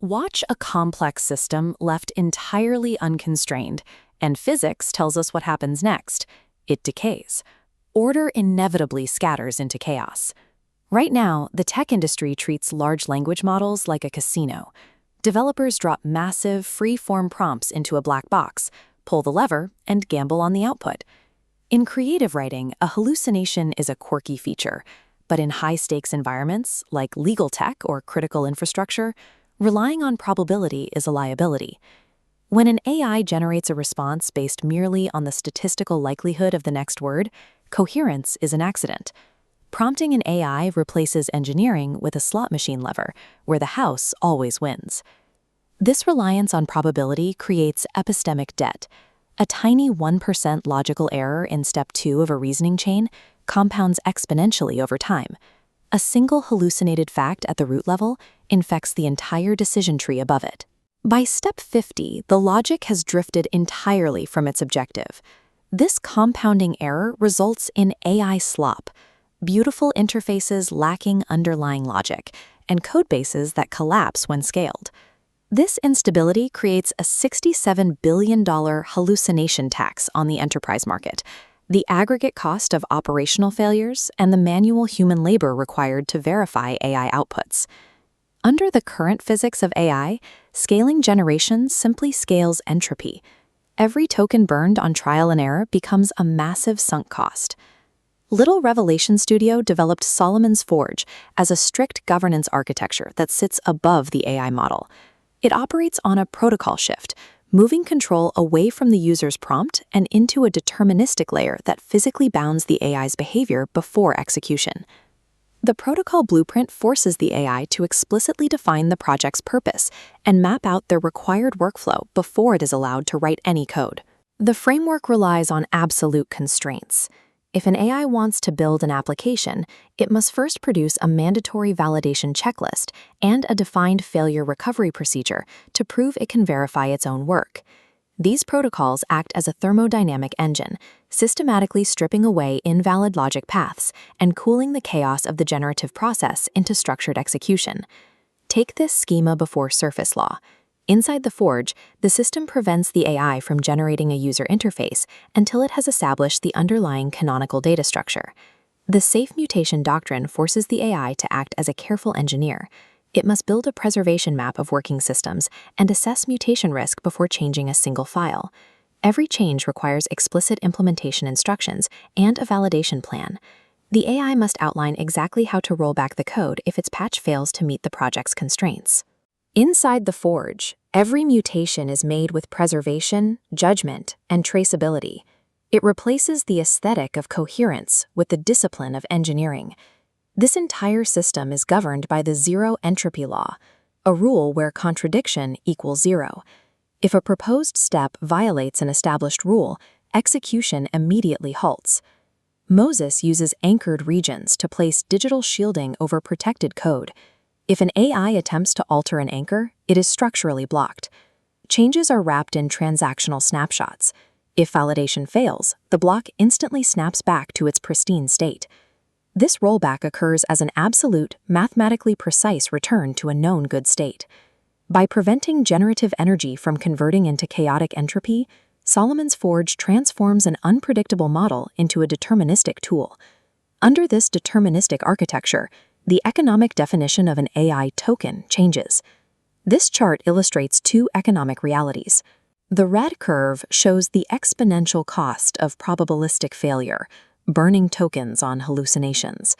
Watch a complex system left entirely unconstrained, and physics tells us what happens next. It decays. Order inevitably scatters into chaos. Right now, the tech industry treats large language models like a casino. Developers drop massive, free-form prompts into a black box, pull the lever, and gamble on the output. In creative writing, a hallucination is a quirky feature, but in high-stakes environments, like legal tech or critical infrastructure, relying on probability is a liability. When an AI generates a response based merely on the statistical likelihood of the next word, coherence is an accident. Prompting an AI replaces engineering with a slot machine lever, where the house always wins. This reliance on probability creates epistemic debt. A tiny 1% logical error in step 2 of a reasoning chain compounds exponentially over time. A single hallucinated fact at the root level infects the entire decision tree above it. By step 50, the logic has drifted entirely from its objective. This compounding error results in AI slop, beautiful interfaces lacking underlying logic, and codebases that collapse when scaled. This instability creates a $67 billion hallucination tax on the enterprise market, the aggregate cost of operational failures, and the manual human labor required to verify AI outputs. Under the current physics of AI, scaling generations simply scales entropy. Every token burned on trial and error becomes a massive sunk cost. Little Revelation Studio developed Solomon's Forge as a strict governance architecture that sits above the AI model. It operates on a protocol shift, moving control away from the user's prompt and into a deterministic layer that physically bounds the AI's behavior before execution. The protocol blueprint forces the AI to explicitly define the project's purpose and map out their required workflow before it is allowed to write any code. The framework relies on absolute constraints. If an AI wants to build an application, it must first produce a mandatory validation checklist and a defined failure recovery procedure to prove it can verify its own work. These protocols act as a thermodynamic engine, systematically stripping away invalid logic paths and cooling the chaos of the generative process into structured execution. Take this schema before surface law. Inside the forge, the system prevents the AI from generating a user interface until it has established the underlying canonical data structure. The safe mutation doctrine forces the AI to act as a careful engineer. It must build a preservation map of working systems and assess mutation risk before changing a single file. Every change requires explicit implementation instructions and a validation plan. The AI must outline exactly how to roll back the code if its patch fails to meet the project's constraints. Inside the forge, every mutation is made with preservation, judgment, and traceability. It replaces the aesthetic of coherence with the discipline of engineering. This entire system is governed by the zero entropy law, a rule where contradiction equals zero. If a proposed step violates an established rule, execution immediately halts. Moses uses anchored regions to place digital shielding over protected code. If an AI attempts to alter an anchor, it is structurally blocked. Changes are wrapped in transactional snapshots. If validation fails, the block instantly snaps back to its pristine state. This rollback occurs as an absolute, mathematically precise return to a known good state. By preventing generative energy from converting into chaotic entropy, Solomon's Forge transforms an unpredictable model into a deterministic tool. Under this deterministic architecture, the economic definition of an AI token changes. This chart illustrates two economic realities. The red curve shows the exponential cost of probabilistic failure, burning tokens on hallucinations.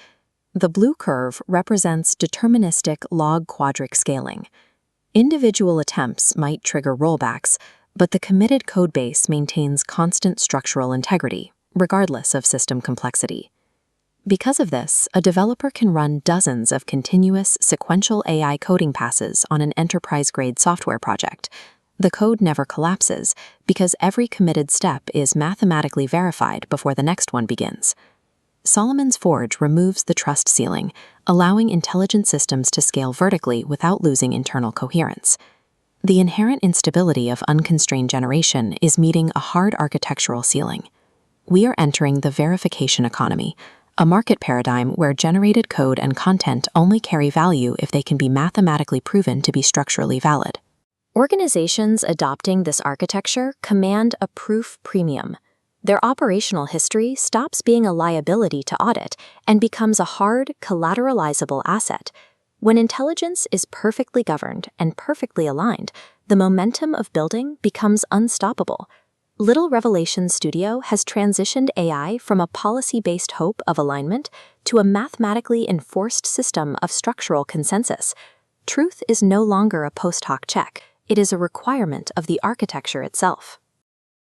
The blue curve represents deterministic log-quadric scaling. Individual attempts might trigger rollbacks, but the committed codebase maintains constant structural integrity, regardless of system complexity. Because of this, a developer can run dozens of continuous, sequential AI coding passes on an enterprise-grade software project. The code never collapses because every committed step is mathematically verified before the next one begins. Solomon's Forge removes the trust ceiling, allowing intelligent systems to scale vertically without losing internal coherence. The inherent instability of unconstrained generation is meeting a hard architectural ceiling. We are entering the verification economy, a market paradigm where generated code and content only carry value if they can be mathematically proven to be structurally valid. Organizations adopting this architecture command a proof premium. Their operational history stops being a liability to audit and becomes a hard, collateralizable asset. When intelligence is perfectly governed and perfectly aligned, the momentum of building becomes unstoppable. Little Revelation Studio has transitioned AI from a policy-based hope of alignment to a mathematically enforced system of structural consensus. Truth is no longer a post hoc check. It is a requirement of the architecture itself.